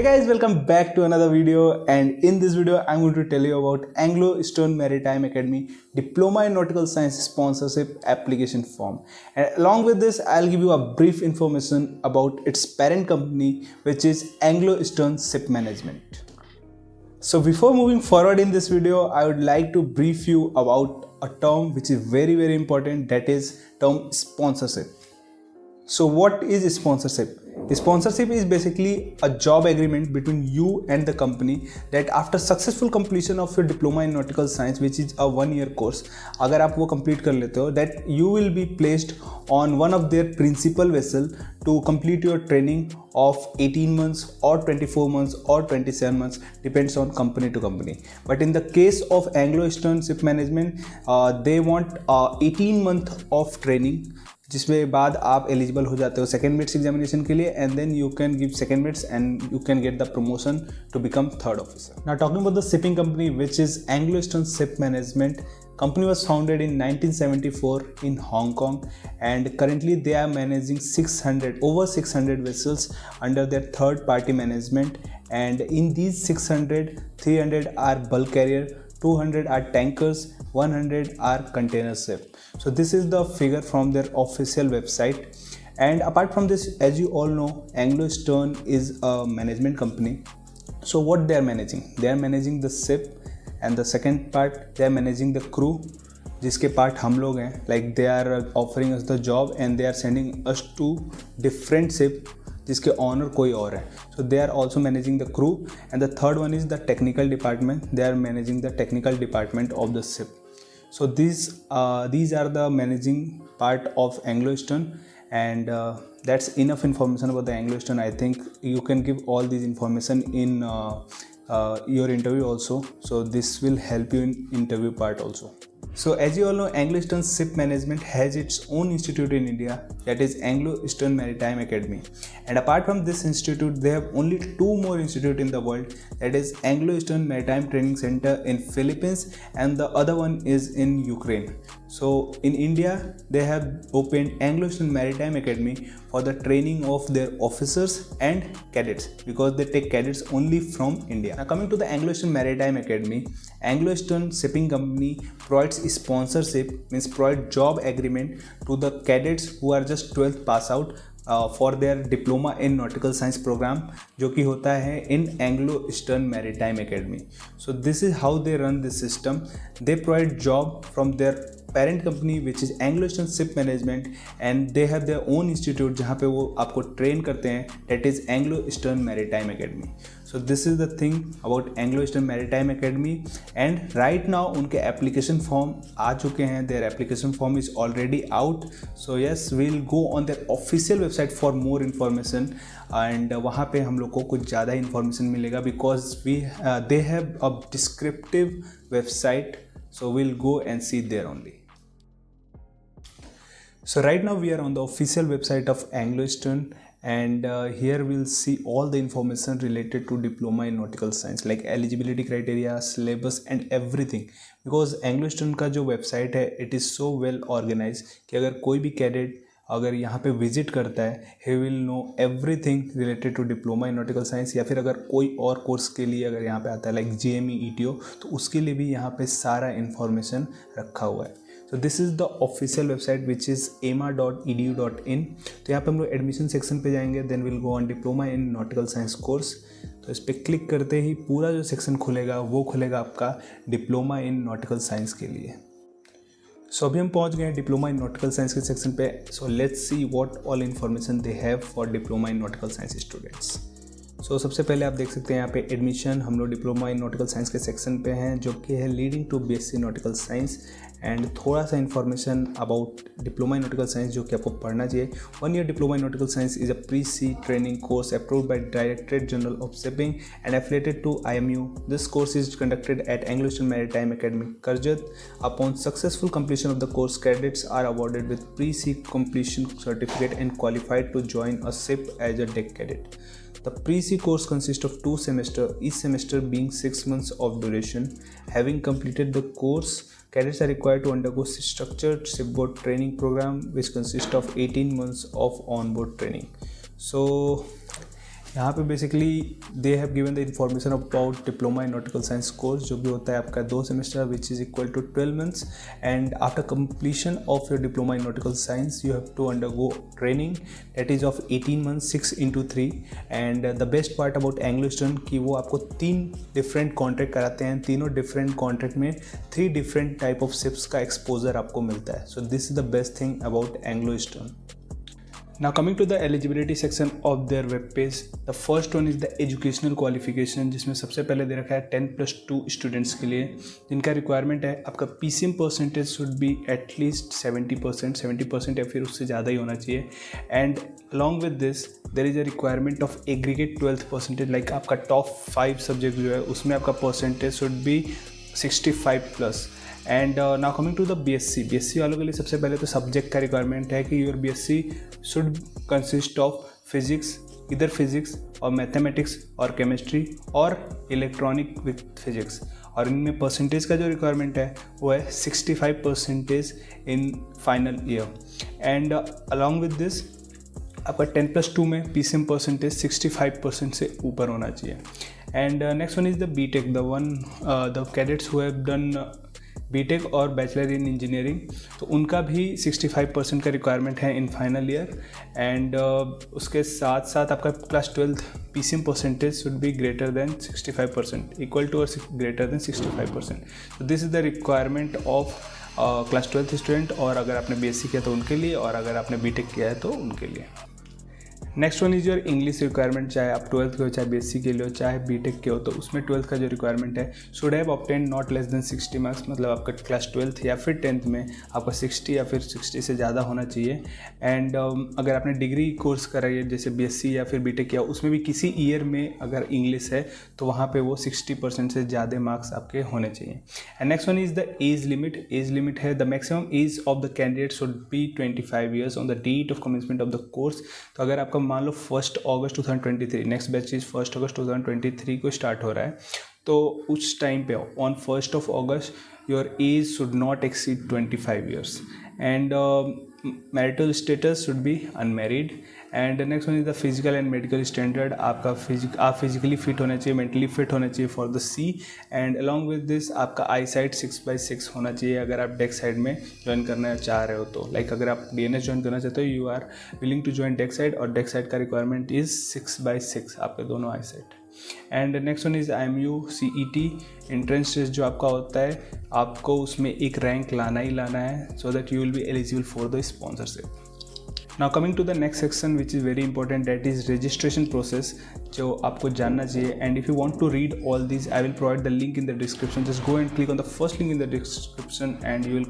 guys, welcome back to another video, and in this video I'm going to tell you about Anglo-Eastern Maritime Academy Diploma in Nautical Science Sponsorship Application Form. And along with this, I'll give you a brief information about its parent company, which is Anglo-Eastern Ship Management. So before moving forward in this video, I would like to brief you about a term which is very important, that is term sponsorship. So what is sponsorship? Sponsorship is basically a job agreement between you and the company that after successful completion of your diploma in nautical science, which is a 1-year course, अगर आप वो complete कर लेते हो, that you will be placed on one of their principal vessel to complete your training of 18 months or 24 months or 27 months, depends on company to company. But in the case of Anglo-Eastern Ship Management, they want 18 month of training, जिसमें बाद आप eligible हो जाते हो second midst examination के लिए, and then you can give second mates and you can get the promotion to become third officer. Now talking about the shipping company which is Anglo-Eastern Ship Management. Company was founded in 1974 in Hong Kong, and currently they are managing over 600 vessels under their third party management, and in these 600, 300 are bulk carrier, 200 are tankers, 100 are container ship. So this is the figure from their official website. And apart from this, as you all know, Anglo-Eastern is a management company. So what they are managing? They are managing the ship, and the second part they are managing the crew, जिसके part हम लोग हैं. Like they are offering us the job and they are sending us to different ship जिसके honour कोई और है. So they are also managing the crew, and the third one is the technical department. They are managing the technical department of the ship. So these are the managing part of Anglo-Eastern, and that's enough information about the Anglo-Eastern. I think you can give all these information in your interview also, so this will help you in interview part also. So as you all know, Anglo-Eastern Ship Management has its own institute in India, that is Anglo-Eastern Maritime Academy. And apart from this institute, they have only 2 more institutes in the world, that is Anglo-Eastern Maritime Training Center in Philippines, and the other one is in Ukraine. So in India, they have opened Anglo-Eastern Maritime Academy for the training of their officers and cadets, because they take cadets only from India. Now coming to the Anglo-Eastern Maritime Academy, Anglo-Eastern Shipping Company provides sponsorship, means provide job agreement to the cadets who are just 12th pass out for their diploma in nautical science program, जो कि होता है in Anglo-Eastern Maritime Academy. So this is how they run this system. They provide job from their parent company which is Anglo-Eastern Ship Management, and they have their own institute जहाँ पे वो आपको train करते हैं, that is Anglo-Eastern Maritime Academy. So this is the thing about Anglo-Eastern Maritime Academy, and right now उनके application form आ चुके हैं. Their application form is already out. So yes, we'll go on their official website for more information, and वहाँ पे हम लोग को कुछ ज़्यादा information मिलेगा, because they have a descriptive website. So we'll go and see there only. So right now we are on the official website of Anglo-Eastern, and here we'll see all the information related to diploma in nautical science, like eligibility criteria, syllabus and everything. Because Anglo-Eastern का जो website है, it is so well organized कि अगर कोई भी cadet अगर यहाँ पे विजिट करता है, he will know everything related to diploma in nautical science, या फिर अगर कोई और कोर्स के लिए अगर यहाँ पे आता है like GME ETO, तो उसके लिए भी यहाँ पे सारा इन्फॉर्मेशन रखा हुआ है. So this is the official website which is ema.edu.in. तो यहाँ पे हम लोग एडमिशन सेक्शन पे जाएंगे, then we'll go on diploma in nautical science course. तो इस पर क्लिक करते ही पूरा जो सेक्शन खुलेगा वो खुलेगा आपका डिप्लोमा इन नॉटिकल साइंस के लिए. सो अभी हम पहुंच गए हैं डिप्लोमा इन नॉटिकल साइंस के सेक्शन पे. So let's see what all information they have for diploma in nautical science students. So सबसे पहले आप देख सकते हैं यहाँ पे एडमिशन, हम लोग डिप्लोमा इन नॉटिकल साइंस के सेक्शन पे हैं, जो कि है leading to BSc nautical science. And थोड़ा सा information about diploma in nautical science जो कि आपको पढ़ना चाहिए. 1 year diploma in nautical science is a pre-C training course approved by directorate general of shipping and affiliated to IMU. This course is conducted at Anglo-Eastern Maritime Academy, Karjat. Upon successful completion of the course, cadets are awarded with pre-C completion certificate and qualified to join a ship as a deck cadet. The pre-C course consists of 2 semesters, each semester being 6 months of duration. Having completed the course, cadets are required to undergo structured shipboard training program which consists of 18 months of onboard training. So यहाँ पे basically they have given the information about diploma in nautical science course, जो भी होता है आपका 2 semester which is equal to 12 months, and after completion of your diploma in nautical science you have to undergo training that is of 18 months 6x3। And the best part about Anglo Eastern कि वो आपको 3 different contract कराते हैं, तीनों different contract में 3 different type of ships का exposure आपको मिलता है। So this is the best thing about Anglo eastern. Now coming to the eligibility section of their web page, the first one is the educational qualification, जिसमें सबसे पहले दे रखा है 10+2 students के लिए, जिनका रिक्वायरमेंट है आपका PCM percentage should be at least 70% या फिर उससे ज़्यादा ही होना चाहिए। And along with this there is a requirement of aggregate 12th percentage, like आपका टॉप 5 सब्जेक्ट जो है उसमें आपका percentage should be 65+। And now coming to the BSc वालों के लिए सबसे पहले तो सब्जेक्ट का रिक्वायरमेंट है कि your BSc should consist of physics, इधर फिजिक्स और मैथमेटिक्स और केमिस्ट्री और इलेक्ट्रॉनिक विथ फिजिक्स, और इनमें परसेंटेज का जो रिक्वायरमेंट है वो है 65% in final year. And along with this आपका 10+2 में PCM परसेंटेज 65% से ऊपर होना चाहिए। And next one is the BTech, the cadets who have done BTech और बैचलर इन इंजीनियरिंग, तो उनका भी 65% का रिक्वायरमेंट है इन फाइनल ईयर। एंड उसके साथ साथ आपका class 12th PCM percentage should be greater than 65%, equal to और ग्रेटर देन 65%। तो this is the requirement of class 12th student, और अगर आपने BSc किया तो उनके लिए, और अगर आपने BTech किया है तो उनके लिए। Next one is your English requirement, चाहे आप 12th के हो, चाहे BSc के लिए हो, चाहे BTech के हो, तो उसमें 12th का जो रिक्वायरमेंट है should have obtain not less than 60 marks, मतलब आपका क्लास 12th या फिर 10th में आपका 60 या फिर 60 से ज़्यादा होना चाहिए। एंड अगर आपने डिग्री कोर्स करा है जैसे BSc या फिर BTech किया, उसमें भी किसी ईयर में अगर इंग्लिश है तो वहाँ पे वो 60% से ज़्यादा मार्क्स आपके होने चाहिए। And next one is the age limit है the maximum age of the candidate should be 25 years on the date of commencement of the course. तो अगर आपका मान लो 1 अगस्त 2023, नेक्स्ट बैच इज 1 अगस्त 2023 को स्टार्ट हो रहा है, तो उस टाइम पे on 1 August your age should not exceed 25 years. And marital status should be unmarried. And next one is the physical and medical standard, आप फिजिकली फिट होना चाहिए, मेंटली फिट होना चाहिए for the C। And along with this आपका आई side 6/6 होना चाहिए अगर आप डेक साइड में ज्वाइन करना चाह रहे हो तो, लाइक अगर आप DNS ज्वाइन करना चाहते हो, you are willing to join deck side, और डेक साइड का रिक्वायरमेंट इज़ 6/6 आपके दोनों eye sight. And next one is IMU CET entrance test, जो आपका होता है आपको उसमें एक रैंक लाना ही लाना है, so that you will be eligible for the sponsorship. Now coming to the next section which is very important, that is registration process, जो आपको जानना चाहिए। And if you want to read all this I will provide the link in the description, just go and click on the first link in the description and you will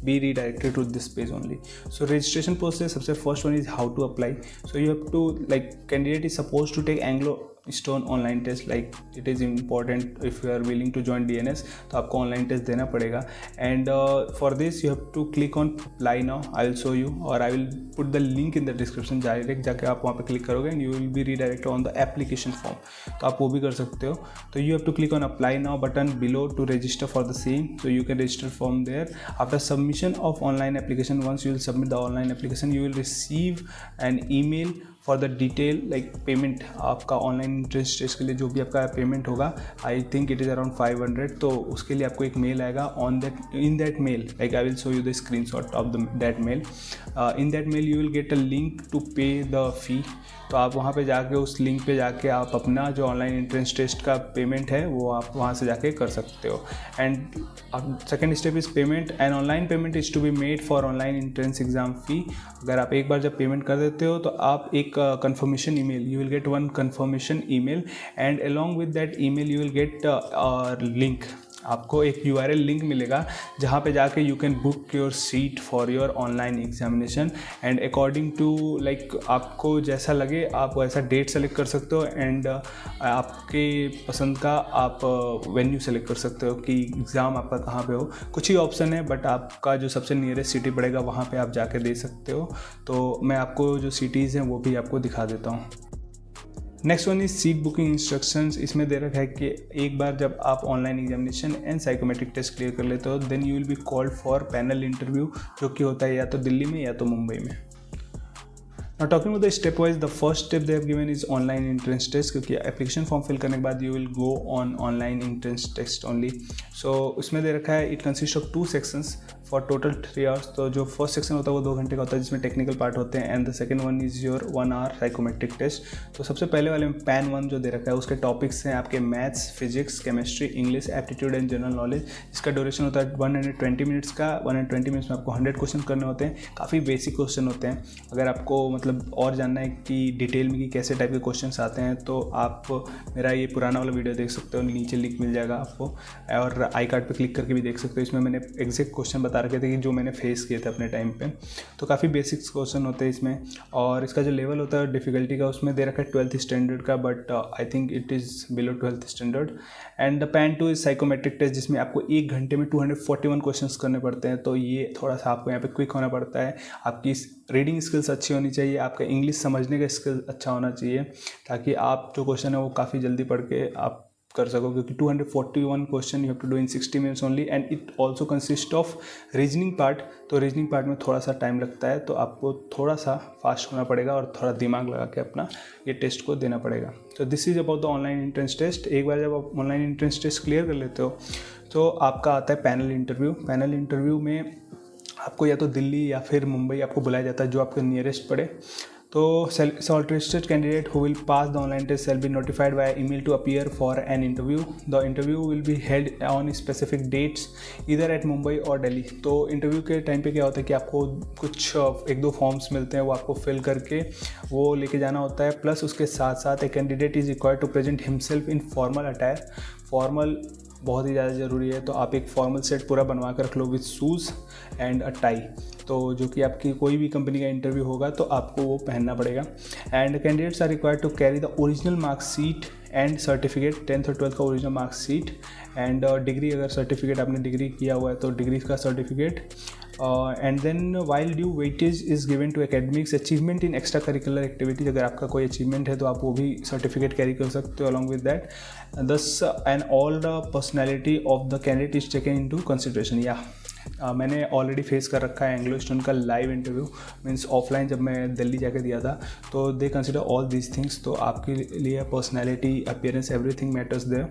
be redirected to this page only. So registration process, सबसे first one is how to apply. So you have to, like, candidate is supposed to take Anglo Stone online test, like it is important if you are willing to join DNS, तो आपको online test देना पड़ेगा। And for this you have to click on apply now, I will show you, और I will put the link in the description, direct जाके आप वहाँ पे click करोगे and you will be redirected on the application form, तो आप वो भी कर सकते हो। तो you have to click on apply now button below to register for the same, so you can register from there. After submission of online application, once you will submit the online application, you will receive an email for the detail, like payment, आपका online entrance test के लिए जो भी आपका payment होगा, I think it is around 500, तो उसके लिए आपको एक मेल आएगा। On that, in that mail, like I will show you the screenshot of that mail, in that mail you will get a link to pay the fee. तो आप वहाँ पे जाके उस लिंक पे जाके आप अपना जो ऑनलाइन एंट्रेंस टेस्ट का पेमेंट है वो आप वहाँ से जाके कर सकते हो। And second step is payment, and online payment is to be made for online entrance exam fee. अगर आप एक बार जब पेमेंट कर देते हो तो आप एक confirmation email, you will get one confirmation email, and along with that email you will get a link, आपको एक URL लिंक मिलेगा जहाँ पे जाके you can book your seat for your online examination. And according to, like आपको जैसा लगे आप वैसा डेट सेलेक्ट कर सकते हो, एंड आपके पसंद का आप वेन्यू सेलेक्ट कर सकते हो कि एग्ज़ाम आपका कहाँ पे हो। कुछ ही ऑप्शन है, बट आपका जो सबसे नियरेस्ट सिटी पड़ेगा वहाँ पे आप जाके दे सकते हो। तो मैं आपको जो सिटीज़ हैं वो भी आपको दिखा देता हूँ। Next one is seat booking instructions. इसमें दे रखा है कि एक बार जब आप online examination and psychometric test clear कर लेते हो, then you will be called for panel interview, जो कि होता है या तो दिल्ली में या तो मुंबई में। Now talking about the step wise, the first step they have given is online entrance test, क्योंकि एप्लीकेशन फॉर्म फिल करने के बाद you will go on online entrance test only. So उसमें दे रखा है it consist of 2 sections for total 3 hours. तो जो फर्स्ट सेक्शन होता है वो 2 घंटे का होता है जिसमें टेक्निकल पार्ट होते हैं, and the second one is your 1 hour psychometric test. तो सबसे पहले वाले में पैन 1 जो दे रखा है उसके टॉपिक्स हैं आपके maths, physics, chemistry, English, aptitude and general knowledge. इसका ड्यूरेशन होता है 120 मिनट्स का. 120 मिनट्स में आपको 100 क्वेश्चन करने होते हैं. काफ़ी बेसिक क्वेश्चन होते हैं. अगर आपको मतलब और जानना है कि डिटेल में कि कैसे टाइप के क्वेश्चंस आते हैं तो आप मेरा ये पुराना वाला वीडियो देख सकते हो, नीचे लिंक मिल जाएगा आपको, और आई कार्ड पे क्लिक करके भी देख सकते हो. इसमें मैंने एग्जैक्ट क्वेश्चन बता रखे थे कि जो मैंने फेस किए थे अपने टाइम पे. तो काफ़ी बेसिक्स क्वेश्चन होते हैं इसमें. और इसका जो लेवल होता है डिफ़िकल्टी का उसमें दे रखा है 12th स्टैंडर्ड का, but I think it is below 12th standard. And the pan 2 is psychometric test, जिसमें आपको 1 घंटे में 241 क्वेश्चंस करने पड़ते हैं. तो ये थोड़ा सा आपको यहाँ पे क्विक होना पड़ता है. आपकी रीडिंग स्किल्स अच्छी होनी चाहिए, आपका इंग्लिश समझने का स्किल अच्छा होना चाहिए, ताकि आप जो क्वेश्चन है वो काफ़ी जल्दी पढ़ के आप कर सको, क्योंकि 241 question you have to do in 60 minutes only. And it also consist of reasoning part. तो रीजनिंग पार्ट में थोड़ा सा टाइम लगता है, तो आपको थोड़ा सा फास्ट होना पड़ेगा और थोड़ा दिमाग लगा के अपना ये टेस्ट को देना पड़ेगा. तो this is about the online entrance test. एक बार जब आप ऑनलाइन एंट्रेंस टेस्ट क्लियर कर लेते हो तो आपका आता है पैनल इंटरव्यू. पैनल इंटरव्यू में आपको या तो दिल्ली या फिर मुंबई आपको बुलाया जाता है, जो आपके नियरेस्ट पड़े. तो shortlisted candidate who will pass the online test shall be notified via email to appear for an interview. The interview will be held on specific dates either at Mumbai or Delhi. तो interview के time पे क्या होता है कि आपको कुछ 1-2 forms मिलते हैं, वो आपको फिल करके वो लेके जाना होता है. प्लस उसके साथ साथ a candidate is required to present himself in formal attire. Formal बहुत ही ज़्यादा ज़रूरी है, तो आप एक फॉर्मल सेट पूरा बनवा कर रख लो with shoes and a tie. तो जो कि आपकी कोई भी कंपनी का इंटरव्यू होगा तो आपको वो पहनना पड़ेगा. And candidates are required to carry the original marksheet and certificate, 10th और 12th का ओरिजिनल मार्कशीट, एंड डिग्री, अगर सर्टिफिकेट आपने डिग्री किया हुआ है तो डिग्री का certificate. And then while due weightage is given to academics achievement in extra curricular activities. अगर आपका कोई अचीवमेंट है तो आप वो भी सर्टिफिकेट कैरी कर सकते हो along with that. Thus and all the personality of the candidate is taken into consideration. या मैंने ऑलरेडी फेस कर रखा है एंग्लो स्टोन का लाइव इंटरव्यू, मीन्स ऑफलाइन जब मैं दिल्ली जाके दिया था. तो they consider all these things. तो आपके लिए personality, appearance, everything matters there.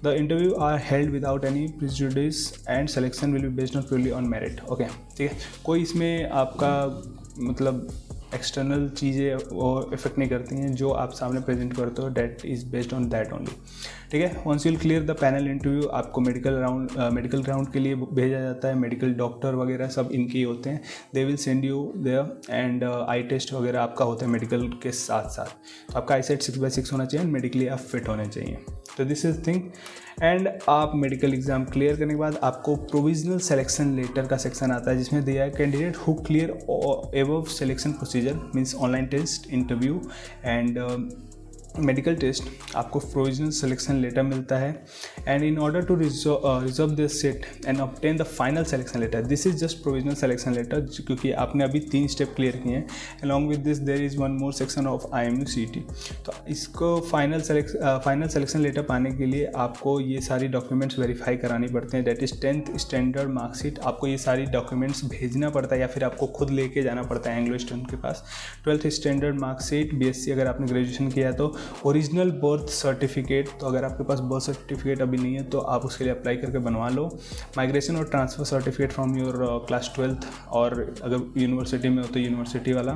The interview are held without any prejudice and selection will be based on purely on merit. Okay, ठीक है. कोई इसमें आपका मतलब एक्सटर्नल चीज़ें वो इफेक्ट नहीं करती हैं. जो आप सामने प्रेजेंट करते हो that is based on that only. ठीक है. Once you will clear the panel interview, आपको मेडिकल राउंड के लिए भेजा जाता है. मेडिकल डॉक्टर वगैरह सब इनके ही होते हैं. They will send you there. And eye test वगैरह आपका होता है मेडिकल के साथ साथ. तो आपका आई सेट 6/6 होना चाहिए एंड मेडिकली आप फिट होने चाहिए. तो दिस इज थिंग. एंड आप मेडिकल एग्जाम क्लियर करने के बाद आपको प्रोविजनल सिलेक्शन लेटर का सेक्शन आता है, जिसमें दिया है candidate who clear above selection procedure, means online test, interview and medical test. आपको प्रोविजनल सिलेक्शन लेटर मिलता है. And in order to reserve this seat and obtain the final selection letter, this is just provisional selection letter, क्योंकि आपने अभी 3 step clear किए हैं. Along with this there is one more section of IMU CET. तो इसको final selection letter पाने के लिए आपको ये सारी डॉक्यूमेंट्स वेरीफाई करानी पड़ते हैं. That is 10th standard marksheet. आपको ये सारी डॉक्यूमेंट्स भेजना पड़ता है या फिर आपको खुद लेके जाना पड़ता है एंग्लो स्टोन के पास. 12th स्टैंडर्ड मार्कशीट, BSc अगर आपने ग्रेजुएशन किया तो ओरिजिनल बर्थ सर्टिफिकेट. तो अगर आपके पास बर्थ सर्टिफिकेट अभी नहीं है तो आप उसके लिए अप्लाई करके बनवा लो. माइग्रेशन और transfer certificate from your class 12th, और अगर यूनिवर्सिटी में हो तो यूनिवर्सिटी वाला.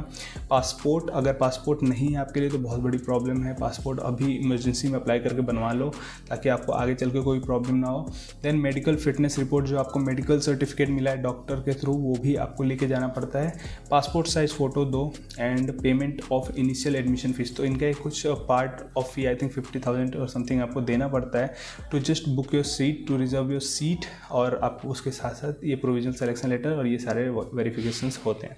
पासपोर्ट, अगर पासपोर्ट नहीं है आपके लिए तो बहुत बड़ी प्रॉब्लम है. पासपोर्ट अभी इमरजेंसी में अप्लाई करके बनवा लो ताकि आपको आगे चल के कोई प्रॉब्लम ना हो. देन मेडिकल फिटनेस रिपोर्ट, जो आपको मेडिकल सर्टिफिकेट मिला है डॉक्टर के थ्रू, वो भी आपको लेके जाना पड़ता है. पासपोर्ट साइज़ फ़ोटो दो. And payment of initial admission fees, तो इनका कुछ part of fee I think 50,000 और समथिंग आपको देना पड़ता है to just book your seat, to reserve your seat. और आपको उसके साथ साथ ये प्रोविजनल सिलेक्शन लेटर और ये सारे वेरिफिकेशंस होते हैं.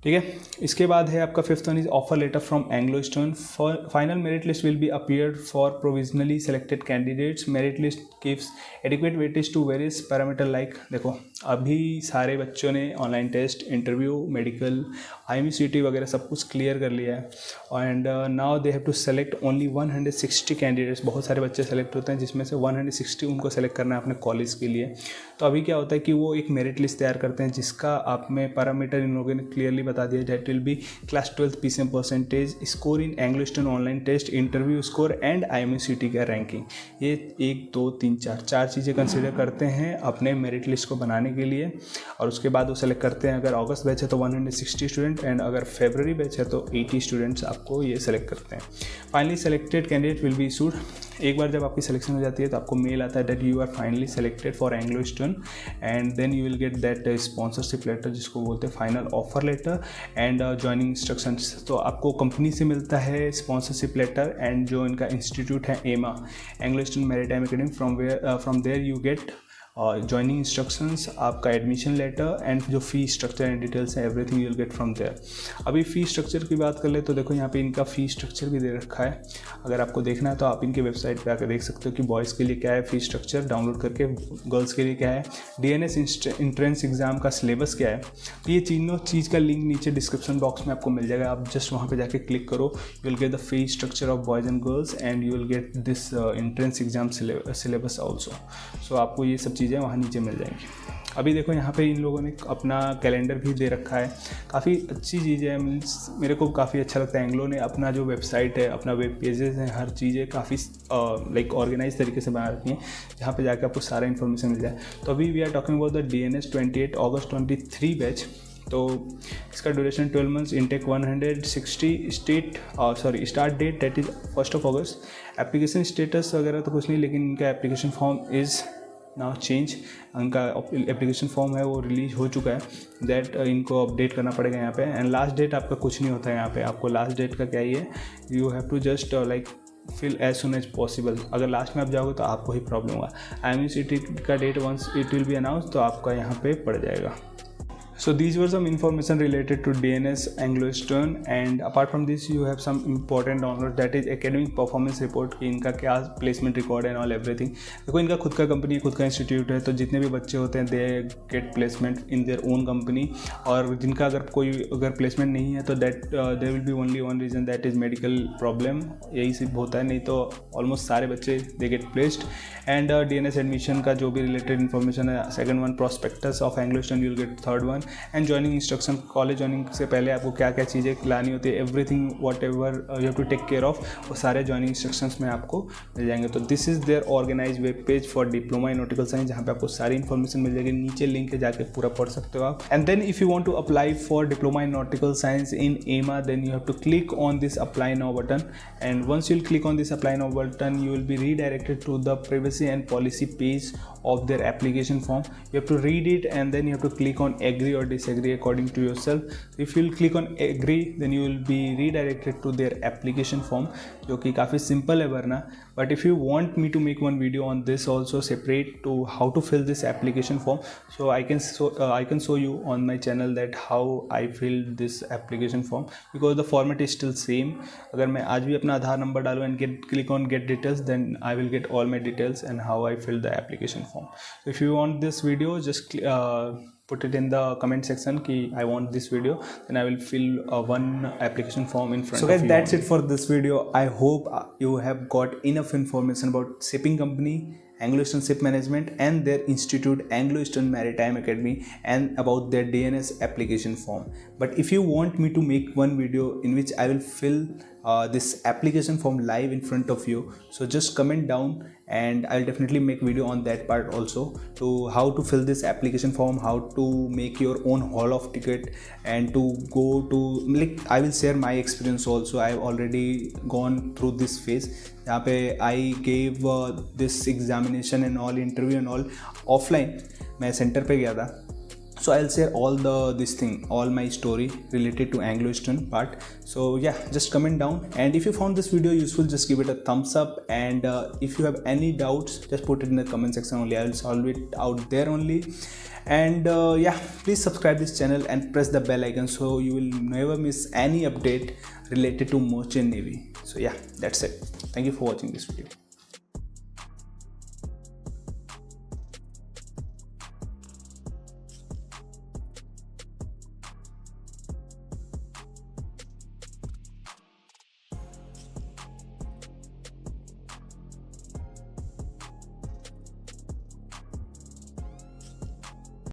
ठीक है. इसके बाद है आपका 5th one is offer letter from Anglo Stone. Final merit list will be appeared for provisionally selected candidates. Merit list gives adequate weightage to various parameter like, देखो अभी सारे बच्चों ने online test, interview, medical, IMCT वगैरह सब कुछ clear कर लिया है and now they have to select only 160 candidates. बहुत सारे बच्चे सेलेक्ट होते हैं जिसमें से 160 उनको सेलेक्ट करना है अपने कॉलेज के लिए। तो अभी क्या होता है कि वो एक मेरिट लिस्ट तैयार करते हैं जिसका आप में पैरामीटर इन लोगों ने क्लियरली बता दिया, that will be class 12th PCM percentage, score in Anglo Eastern online test, interview score and IMCT का रैंकिंग। ये 1 2 3 4 चीज़ें कंसिडर करते हैं अपने मेरिट लिस्ट को बनाने के लिए और उसके बाद वो सेलेक्ट करते हैं। अगर अगस्त बैच है तो 160 स्टूडेंट एंड अगर फरवरी बैच है तो 80 स्टूडेंट्स आपको ये सेलेक्ट करते हैं। Finally selected candidate will be issued. एक बार जब आपकी सिलेक्शन हो जाती है तो आपको मेल आता है that you are finally selected for Anglo Eastern and then you will get that sponsorship letter जिसको बोलते हैं final offer letter and joining instructions. तो आपको कंपनी से मिलता है स्पॉन्सरशिप लेटर एंड जो इनका इंस्टीट्यूट है AEMA, Anglo Eastern Maritime Academy, from there you get joining instructions, आपका एडमिशन लेटर एंड जो फ़ी स्ट्रक्चर एंड डिटेल्स हैं everything you will get from there. अभी फ़ी स्ट्रक्चर की बात कर ले तो देखो यहाँ पे इनका फ़ी स्ट्रक्चर भी दे रखा है। अगर आपको देखना है तो आप इनके वेबसाइट पे आकर देख सकते हो कि बॉयज़ के लिए क्या है फ़ी स्ट्रक्चर डाउनलोड करके, गर्ल्स के लिए क्या है, DNS एंट्रेंस एग्ज़ाम का सिलेबस क्या है। तो ये तीनों चीज़ का लिंक नीचे डिस्क्रिप्शन बॉक्स में आपको मिल जाएगा। आप जस्ट वहाँ पर जाके क्लिक करो, you will get the fee structure of boys and girls and you will get this entrance exam syllabus also. So आपको ये सब चीज़ें वहाँ नीचे मिल जाएंगी। अभी देखो यहाँ पे इन लोगों ने अपना कैलेंडर भी दे रखा है, काफ़ी अच्छी चीज़ है। मीन्स मेरे को काफ़ी अच्छा लगता है। एंग्लो ने अपना जो वेबसाइट है, अपना वेब पेजेस हैं, हर चीज़ें काफ़ी लाइक ऑर्गेनाइज तरीके से बना रखी हैं जहाँ पे जाकर आपको सारा इन्फॉर्मेशन मिल जाए। तो अभी we are talking about the DNS 28 August 23 batch. तो इसका duration 12 months, intake 160 start date that is 1 August. Application status वगैरह तो कुछ नहीं, लेकिन इनका application form is now change. उनका एप्लीकेशन फॉर्म है वो रिलीज हो चुका है, दैट इनको अपडेट करना पड़ेगा यहाँ पे। एंड लास्ट डेट आपका कुछ नहीं होता है यहाँ पे। आपको लास्ट डेट का क्या ही है, you have to just like fill as soon as possible. अगर लास्ट में आप जाओगे तो आपको ही प्रॉब्लम होगा। IMCT का date once it will be announce तो आपका यहाँ पे पड़ जाएगा। So these were some information related to DNS Anglo Eastern and apart from this you have some important download that is academic performance report कि इनका क्या placement record and all everything. देखो इनका खुद का कंपनी, खुद का इंस्टीट्यूट है, तो जितने भी बच्चे होते हैं they get placement in their own company. और जिनका अगर प्लेसमेंट नहीं है तो that there will be only one reason that is medical problem, यही सिर्फ होता है, नहीं तो ऑलमोस्ट सारे बच्चे they get placed. And DNS admission का जो भी रिलेटेड इन्फॉर्मेशन है, second one prospectus of Anglo Eastern you will get third one and joining instruction. College joining से पहले आपको क्या क्या चीज़ें लानी होती है, everything whatever you have to take care of, वो सारे जॉइनिंग इंस्ट्रक्शंस में आपको मिल जाएंगे। तो this is their organize web page for diploma in nautical science, जहाँ पे आपको सारी इन्फॉर्मेशन मिल जाएगी। नीचे लिंक है, जाके पूरा पढ़ सकते हो आप। And then if you want to apply for diploma in nautical science in एमा then you have to click on this apply now button and once you will click on this apply now button you will be redirected to the privacy and policy page of their application form. You have to read it and then you have to click on agree or disagree according to yourself. If you will click on agree then you will be redirected to their application form, जो कि काफ़ी simple है भरना। But if you want me to make one video on this also separate to how to fill this application form, so I can show you on my channel that how I filled this application form because the format is still same. अगर मैं आज भी अपना आधार number डालूँ and click on get details then I will get all my details and how I filled the application form. So if you want this video just put it in the comment section ki I want this video, then I will fill one application form in front of you. So guys, that's it for this video. I hope you have got enough information about shipping company, Anglo Eastern Ship Management and their institute Anglo Eastern Maritime Academy and about their DNS application form. But if you want me to make one video in which I will fill this application form live in front of you, so just comment down and I'll definitely make video on that part also, to how to fill this application form, how to make your own hall of ticket and to go to, like I will share my experience also. I've already gone through this phase जहाँ पे I gave this examination and all, interview and all offline, मैं centre पे गया था। So I'll share all all my story related to Anglo Eastern part. So yeah, just comment down and if you found this video useful just give it a thumbs up and if you have any doubts just put it in the comment section only. I will solve it out there only. And yeah, please subscribe this channel and press the bell icon so you will never miss any update related to Merchant Navy. So yeah, that's it. Thank you for watching this video.